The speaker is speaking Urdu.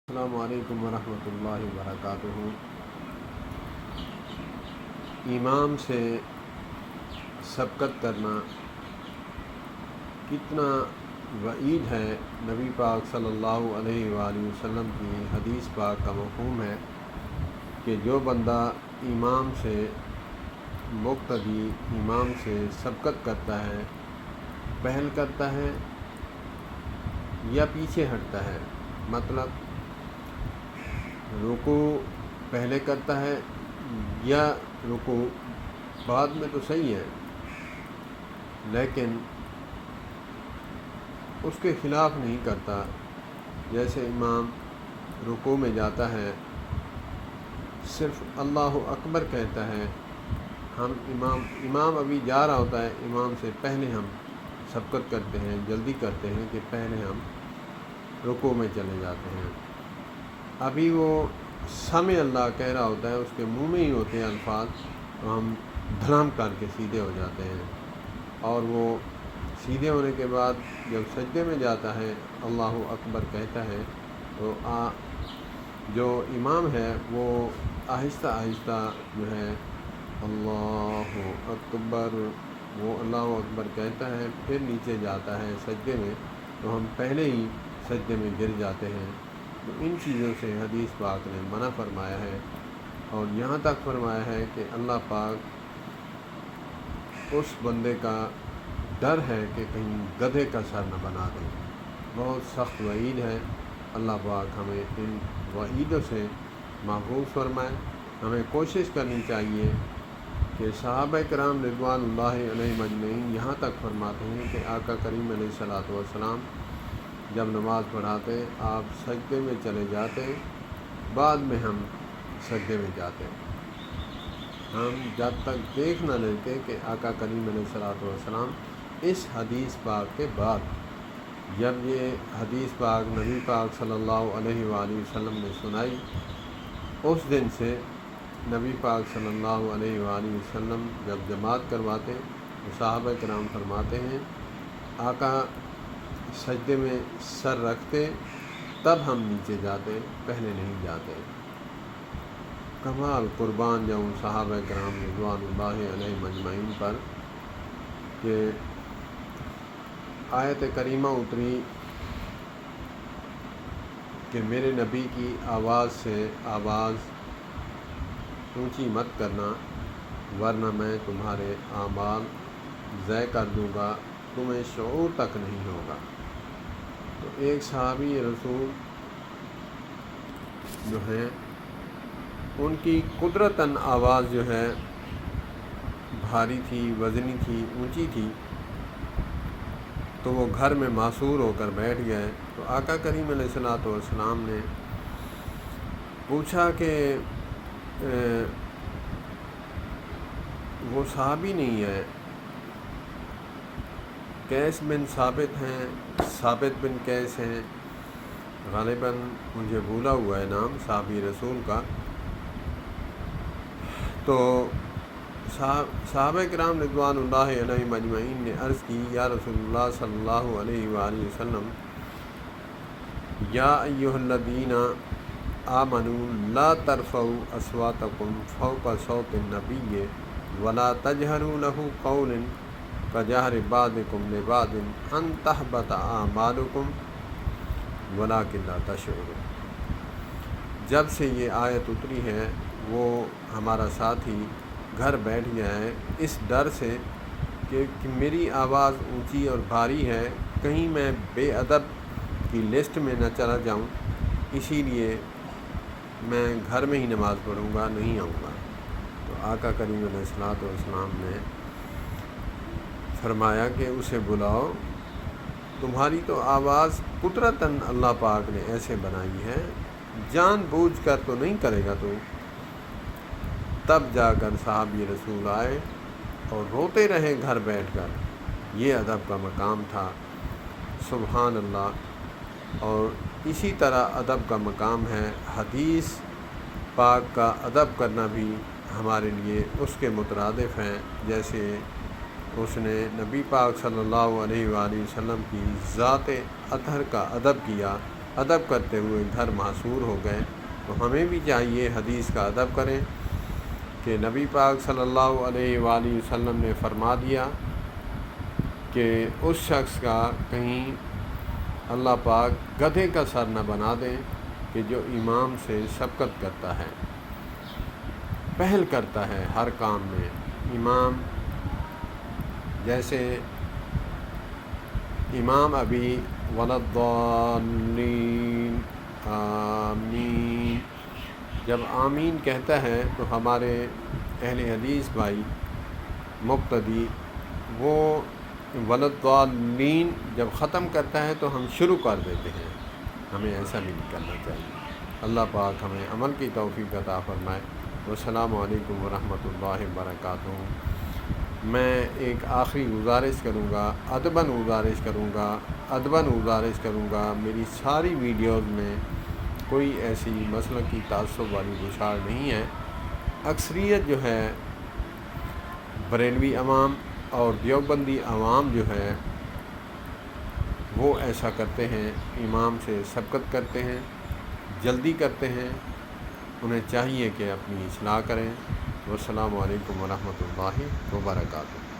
السلام علیکم ورحمۃ اللہ وبرکاتہ۔ امام سے سبقت کرنا کتنا وعید ہے۔ نبی پاک صلی اللہ علیہ وآلہ وسلم کی حدیث پاک کا مفہوم ہے کہ جو بندہ امام سے مقتدی امام سے سبقت کرتا ہے، پہل کرتا ہے یا پیچھے ہٹتا ہے، مطلب رکوع پہلے کرتا ہے یا رکوع بعد میں تو صحیح ہے، لیکن اس کے خلاف نہیں کرتا۔ جیسے امام رکوع میں جاتا ہے، صرف اللہ اکبر کہتا ہے، امام ابھی جا رہا ہوتا ہے، امام سے پہلے ہم سبقت کرتے ہیں، جلدی کرتے ہیں کہ پہلے ہم رکوع میں چلے جاتے ہیں۔ ابھی وہ سمع اللہ کہہ رہا ہوتا ہے، اس کے منہ میں ہی ہوتے ہیں الفاظ، تو ہم دھڑام کر کے سیدھے ہو جاتے ہیں، اور وہ سیدھے ہونے کے بعد جب سجدے میں جاتا ہے، اللہ اکبر کہتا ہے، تو جو امام ہے وہ آہستہ آہستہ جو ہے اللہ اکبر، وہ اللہ اکبر کہتا ہے، پھر نیچے جاتا ہے سجدے میں، تو ہم پہلے ہی سجدے میں گر جاتے ہیں۔ تو ان چیزوں سے حدیث پاک نے منع فرمایا ہے، اور یہاں تک فرمایا ہے کہ اللہ پاک اس بندے کا ڈر ہے کہ کہیں گدھے کا سر نہ بنا دیں۔ بہت سخت وعید ہے۔ اللہ پاک ہمیں ان وعیدوں سے محفوظ فرمائے۔ ہمیں کوشش کرنی چاہیے کہ صحابہ کرام رضوان اللہ علیہم اجمعین یہاں تک فرماتے ہیں کہ آقا کریم علیہ الصلوۃ والسلام جب نماز پڑھاتے آپ سجدے میں چلے جاتے، بعد میں ہم سجدے میں جاتے۔ ہم جب تک دیکھ نہ لیتے کہ آقا کریم علیہ الصلوۃ والسلام اس حدیث پاک کے بعد، جب یہ حدیث پاک نبی پاک صلی اللہ علیہ وآلہ وسلم نے سنائی، اس دن سے نبی پاک صلی اللہ علیہ وآلہ وسلم جب جماعت کرواتے تو صحابہ کرام فرماتے ہیں آقا سجدے میں سر رکھتے تب ہم نیچے جاتے، پہلے نہیں جاتے۔ کمال قربان جاؤں صحابہ کرام رضوان اللہ علیہم اجمعین پر کہ آیت کریمہ اتری کہ میرے نبی کی آواز سے آواز اونچی مت کرنا، ورنہ میں تمہارے اعمال ضائع کر دوں گا، تمہیں شعور تک نہیں ہوگا۔ تو ایک صحابی رسول جو ہیں ان کی قدرتاً آواز جو ہے بھاری تھی، وزنی تھی، اونچی تھی، تو وہ گھر میں معصور ہو کر بیٹھ گئے۔ تو آقا کریم علیہ الصلوۃ والسلام نے پوچھا کہ وہ صحابی نہیں ہے، قیس بن ثابت ہیں، ثابت بن قیس ہیں، غالباً مجھے بھولا ہوا ہے نام صحابی رسول کا۔ تو صحابہ کرام رضوان اللہ علیہم اجمعین نے عرض کی یا رسول اللہ صلی اللہ علیہ وآلہ وسلم، یا ایھا الذین آمنوا لا ترفعوا اصواتکم فوق صوت النبی ولا تجہروا لہ قولا کجہر بعضکم لبعض ان تحبط اعمالکم ولکن لا تشعرون۔ جب سے یہ آیت اتری ہے وہ ہمارا ساتھی گھر بیٹھ گیا ہے اس ڈر سے کہ میری آواز اونچی اور بھاری ہے، کہیں میں بے ادب کی لسٹ میں نہ چلا جاؤں، اسی لیے میں گھر میں ہی نماز پڑھوں گا، نہیں آؤں گا۔ تو آقا کریم علیہ الصلوۃ والسلام نے فرمایا کہ اسے بلاؤ، تمہاری تو آواز قدرتاً اللہ پاک نے ایسے بنائی ہے، جان بوجھ کر تو نہیں کرے گا تو۔ تب جا کر صحابی رسول آئے اور روتے رہے گھر بیٹھ کر۔ یہ ادب کا مقام تھا، سبحان اللہ۔ اور اسی طرح ادب کا مقام ہے، حدیث پاک کا ادب کرنا بھی ہمارے لیے اس کے مترادف ہیں، جیسے اس نے نبی پاک صلی اللہ علیہ وآلہ وسلم کی ذات اطہر کا ادب کیا، ادب کرتے ہوئے گھر محصور ہو گئے، تو ہمیں بھی چاہیے حدیث کا ادب کریں کہ نبی پاک صلی اللہ علیہ وآلہ وسلم نے فرما دیا کہ اس شخص کا کہیں اللہ پاک گدھے کا سر نہ بنا دیں کہ جو امام سے سبقت کرتا ہے، پہل کرتا ہے ہر کام میں۔ امام جیسے امام ابھی ولضالین آمین، جب آمین کہتا ہے تو ہمارے اہل حدیث بھائی مقتدی وہ ولضالین جب ختم کرتا ہے تو ہم شروع کر دیتے ہیں، ہمیں ایسا نہیں کرنا چاہیے۔ اللہ پاک ہمیں عمل کی توفیق عطا فرمائے۔ والسلام علیکم ورحمۃ اللہ وبرکاتہ۔ میں ایک آخری گزارش کروں گا، ادباً گزارش کروں گا، میری ساری ویڈیوز میں کوئی ایسی مسلک کی تعصب والی بشار نہیں ہے۔ اکثریت جو ہے بریلوی عوام اور دیوبندی عوام جو ہے وہ ایسا کرتے ہیں، امام سے سبقت کرتے ہیں، جلدی کرتے ہیں، انہیں چاہیے کہ اپنی اصلاح کریں۔ والسلام علیکم ورحمۃ اللہ وبرکاتہ۔